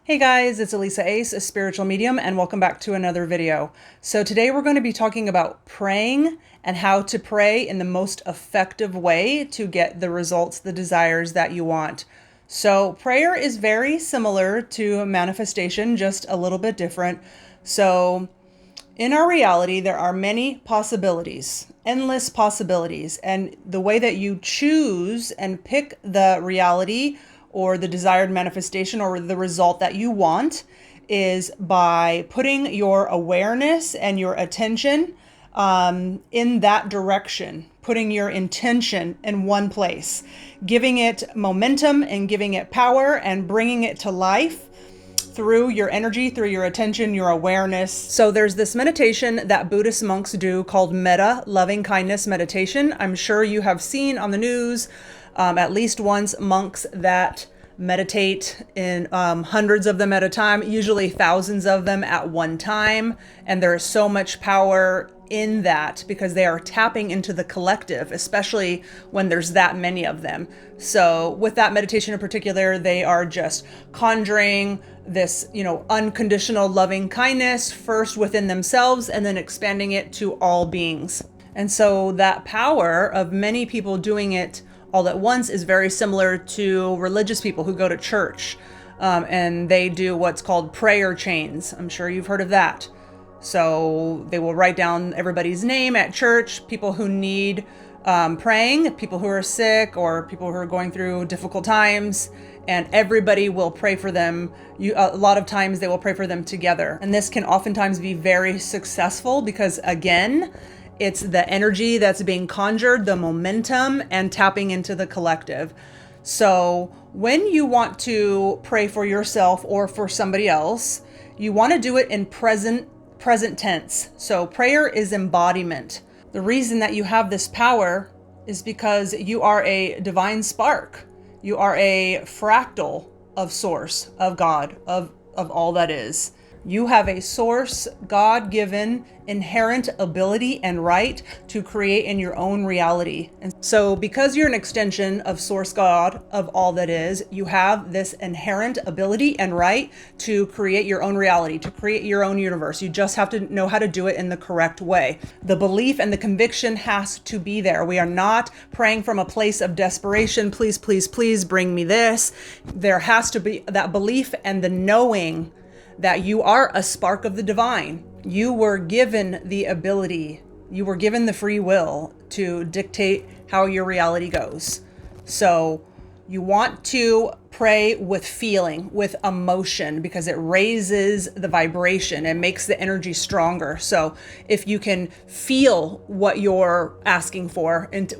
Hey guys, it's Elisa Ace, a spiritual medium, and welcome back to another video. So today we're going to be talking about praying and how to pray in the most effective way to get the results, the desires that you want. So prayer is very similar to manifestation, just a little bit different. So in our reality, there are many possibilities, endless possibilities, and the way that you choose and pick the reality or the desired manifestation or the result that you want is by putting your awareness and your attention in that direction, putting your intention in one place, giving it momentum and giving it power and bringing it to life through your energy, through your attention, your awareness. So there's this meditation that Buddhist monks do called metta, loving kindness meditation. I'm sure you have seen on the news at least once monks that meditate in hundreds of them at a time, usually thousands of them at one time. And there is so much power in that because they are tapping into the collective, especially when there's that many of them. So with that meditation in particular, they are just conjuring this, unconditional loving kindness first within themselves and then expanding it to all beings. And so that power of many people doing it all at once is very similar to religious people who go to church and they do what's called prayer chains. I'm sure you've heard of that. So they will write down everybody's name at church, people who need praying, people who are sick or people who are going through difficult times, and everybody will pray for them. A lot of times they will pray for them together. And this can oftentimes be very successful because, again, it's the energy that's being conjured, the momentum, and tapping into the collective. So when you want to pray for yourself or for somebody else, you want to do it in present tense. So prayer is embodiment. The reason that you have this power is because you are a divine spark. You are a fractal of source, of God, of all that is. You have a source, God-given, inherent ability and right to create in your own reality. And so because you're an extension of source God, of all that is, you have this inherent ability and right to create your own reality, to create your own universe. You just have to know how to do it in the correct way. The belief and the conviction has to be there. We are not praying from a place of desperation. Please, please, please bring me this. There has to be that belief and the knowing that you are a spark of the divine. You were given the ability, you were given the free will to dictate how your reality goes. So you want to pray with feeling, with emotion, because it raises the vibration and makes the energy stronger. So if you can feel what you're asking for and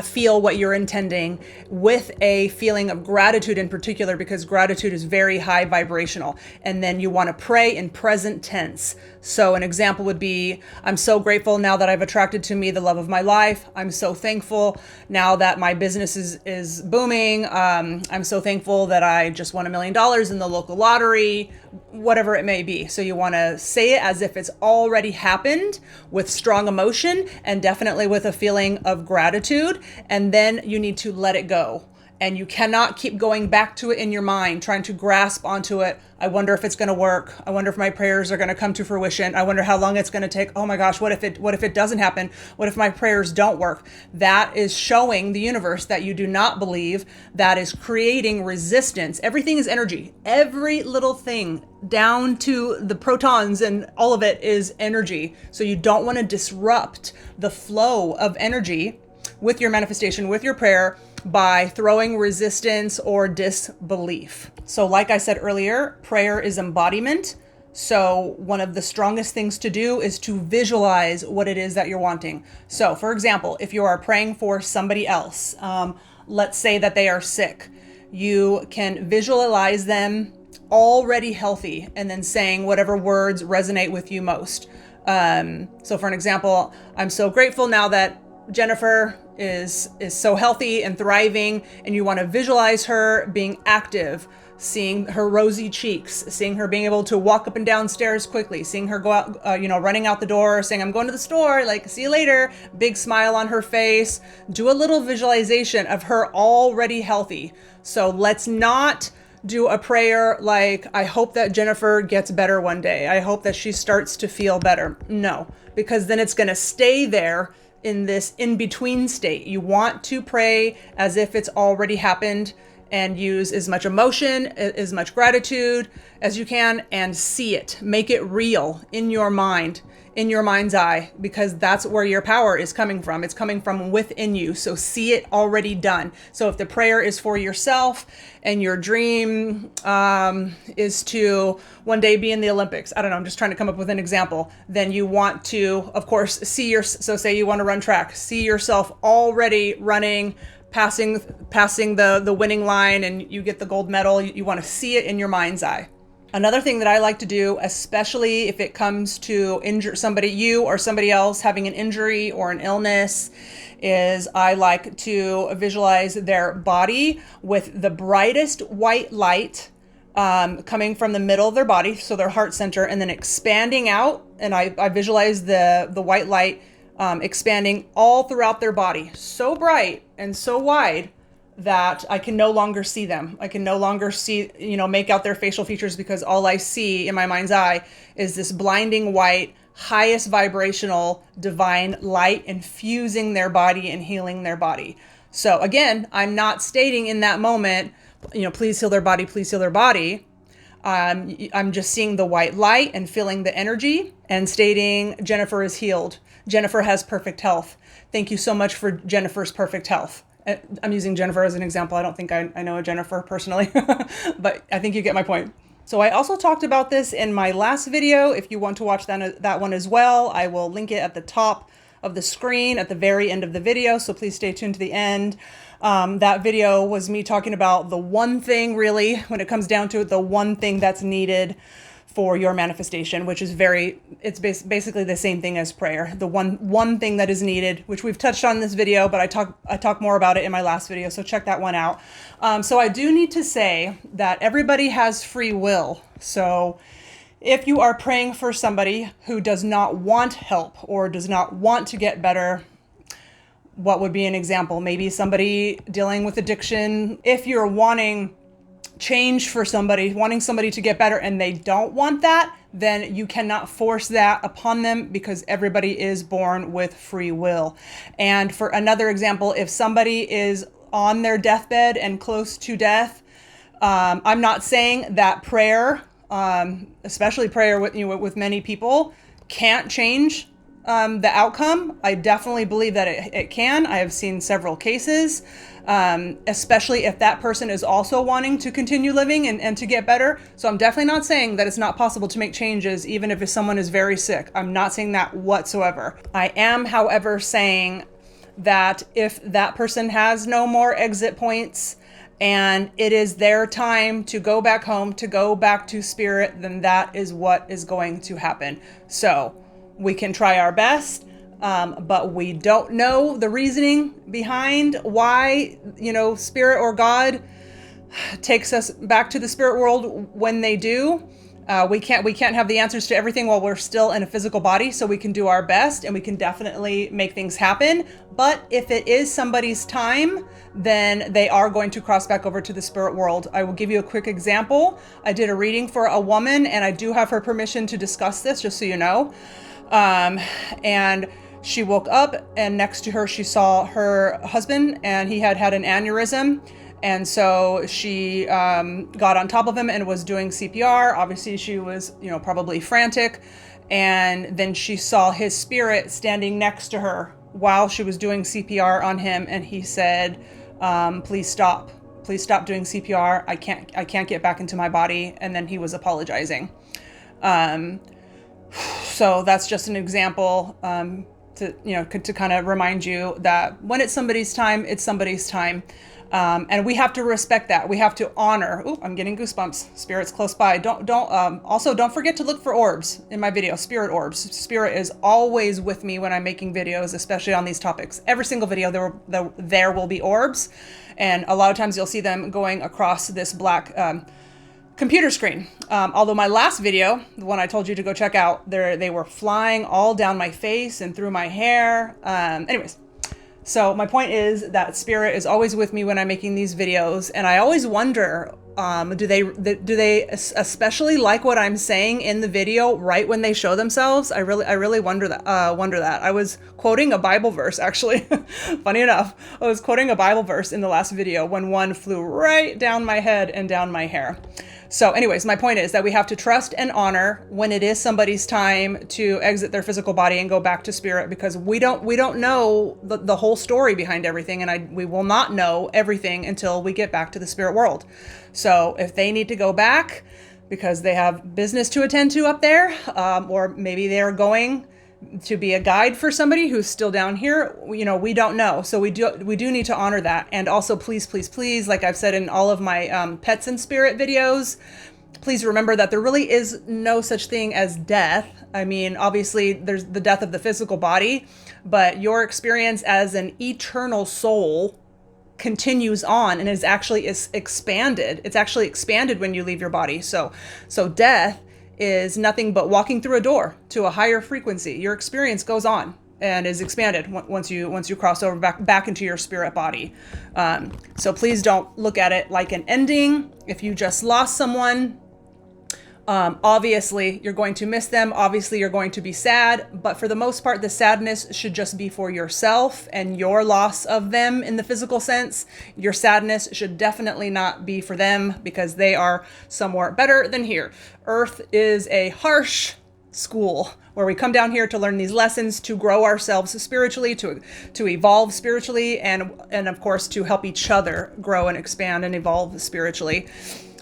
feel what you're intending with a feeling of gratitude in particular, because gratitude is very high vibrational. And then you want to pray in present tense. So an example would be, I'm so grateful now that I've attracted to me the love of my life. I'm so thankful now that my business is booming. I'm so thankful that I just won $1 million in the local lottery, whatever it may be. So you want to say it as if it's already happened with strong emotion and definitely with a feeling of gratitude. And then you need to let it go. And you cannot keep going back to it in your mind, trying to grasp onto it. I wonder if it's going to work. I wonder if my prayers are going to come to fruition. I wonder how long it's going to take. Oh my gosh, what if it doesn't happen? What if my prayers don't work? That is showing the universe that you do not believe. That is creating resistance. Everything is energy. Every little thing down to the protons and all of it is energy. So you don't want to disrupt the flow of energy with your manifestation, with your prayer, by throwing resistance or disbelief. So like I said earlier, prayer is embodiment. So one of the strongest things to do is to visualize what it is that you're wanting. So for example, if you are praying for somebody else, let's say that they are sick, you can visualize them already healthy and then saying whatever words resonate with you most. So for an example, I'm so grateful now that Jennifer is so healthy and thriving, and you want to visualize her being active, seeing her rosy cheeks, seeing her being able to walk up and down stairs quickly, seeing her go out, running out the door, saying, I'm going to the store, like, see you later, big smile on her face. Do a little visualization of her already healthy. So let's not do a prayer like, I hope that Jennifer gets better one day. I hope that she starts to feel better. No, because then it's going to stay there in this in-between state. You want to pray as if it's already happened and use as much emotion, as much gratitude as you can, and see it. Make it real in your mind, in your mind's eye, because that's where your power is coming from. It's coming from within you. So see it already done. So if the prayer is for yourself and your dream is to one day be in the Olympics, I don't know, I'm just trying to come up with an example, then you want to, of course, so say you want to run track, see yourself already running, passing the winning line, and you get the gold medal. You want to see it in your mind's eye. Another thing that I like to do, especially if it comes to you or somebody else having an injury or an illness, is I like to visualize their body with the brightest white light coming from the middle of their body, so their heart center, and then expanding out. And I visualize the white light expanding all throughout their body, so bright and so wide that I can no longer see them. I can no longer see, make out their facial features, because all I see in my mind's eye is this blinding white, highest vibrational divine light infusing their body and healing their body. So again, I'm not stating in that moment, please heal their body, please heal their body. I'm just seeing the white light and feeling the energy and stating Jennifer is healed. Jennifer has perfect health. Thank you so much for Jennifer's perfect health. I'm using Jennifer as an example. I don't think I know a Jennifer personally, but I think you get my point. So I also talked about this in my last video. If you want to watch that one as well, I will link it at the top of the screen at the very end of the video. So please stay tuned to the end. That video was me talking about the one thing, really, when it comes down to it, the one thing that's needed for your manifestation, which is it's basically the same thing as prayer. The one thing that is needed, which we've touched on in this video, but I talk more about it in my last video, so check that one out. So I do need to say that everybody has free will. So if you are praying for somebody who does not want help or does not want to get better, what would be an example? Maybe somebody dealing with addiction. If you're wanting change for somebody, wanting somebody to get better, and they don't want that, then you cannot force that upon them, because everybody is born with free will. And for another example, if somebody is on their deathbed and close to death, I'm not saying that prayer, especially prayer with many people, can't change the outcome. I definitely believe that it can. I have seen several cases, especially if that person is also wanting to continue living and to get better. So I'm definitely not saying that it's not possible to make changes even if someone is very sick. I'm not saying that whatsoever. I am, however, saying that if that person has no more exit points and it is their time to go back home, to go back to spirit, then that is what is going to happen. So we can try our best, but we don't know the reasoning behind why, spirit or God takes us back to the spirit world when they do. We can't have the answers to everything while we're still in a physical body, so we can do our best and we can definitely make things happen. But if it is somebody's time, then they are going to cross back over to the spirit world. I will give you a quick example. I did a reading for a woman, and I do have her permission to discuss this, just so you know. And she woke up, and next to her, she saw her husband, and he had had an aneurysm. And so she got on top of him and was doing CPR. Obviously, she was, probably frantic. And then she saw his spirit standing next to her while she was doing CPR on him. And he said, please stop. Please stop doing CPR. I can't get back into my body. And then he was apologizing. So that's just an example to kind of remind you that when it's somebody's time, it's somebody's time. And we have to respect that. We have to honor. Ooh, I'm getting goosebumps. Spirit's close by. Also don't forget to look for orbs in my video, spirit orbs. Spirit is always with me when I'm making videos, especially on these topics. Every single video there will be orbs. And a lot of times you'll see them going across this black, computer screen. Although my last video, the one I told you to go check out, they were flying all down my face and through my hair. Anyways. So my point is that spirit is always with me when I'm making these videos. And I always wonder, Do they especially like what I'm saying in the video right when they show themselves? I really wonder that. I was quoting a Bible verse, actually. Funny enough, I was quoting a Bible verse in the last video when one flew right down my head and down my hair. So anyways, my point is that we have to trust and honor when it is somebody's time to exit their physical body and go back to spirit, because we don't know the whole story behind everything, and we will not know everything until we get back to the spirit world. So if they need to go back because they have business to attend to up there, or maybe they're going to be a guide for somebody who's still down here, we don't know. So we do need to honor that. And also, please, please, please, like I've said in all of my pets and spirit videos, please remember that there really is no such thing as death. I mean, obviously there's the death of the physical body, but your experience as an eternal soul continues on and is expanded. It's actually expanded when you leave your body. So death is nothing but walking through a door to a higher frequency. Your experience goes on and is expanded once you cross over back into your spirit body. So please don't look at it like an ending. If you just lost someone, obviously you're going to miss them. Obviously you're going to be sad, but for the most part, the sadness should just be for yourself and your loss of them in the physical sense. Your sadness should definitely not be for them, because they are somewhere better than here. Earth is a harsh school where we come down here to learn these lessons, to grow ourselves spiritually, to evolve spiritually, and of course to help each other grow and expand and evolve spiritually.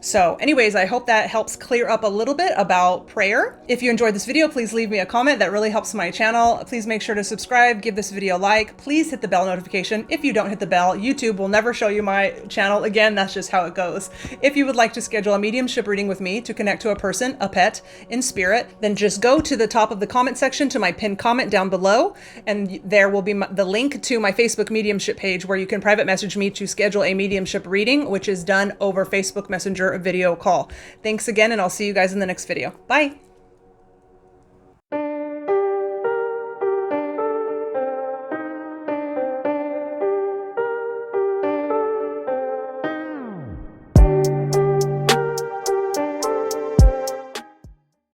So anyways, I hope that helps clear up a little bit about prayer. If you enjoyed this video, please leave me a comment. That really helps my channel. Please make sure to subscribe, give this video a like. Please hit the bell notification. If you don't hit the bell, YouTube will never show you my channel again. That's just how it goes. If you would like to schedule a mediumship reading with me to connect to a person, a pet, in spirit, then just go to the top of the comment section to my pinned comment down below, and there will be the link to my Facebook mediumship page where you can private message me to schedule a mediumship reading, which is done over Facebook Messenger video call. Thanks again, and I'll see you guys in the next video. Bye.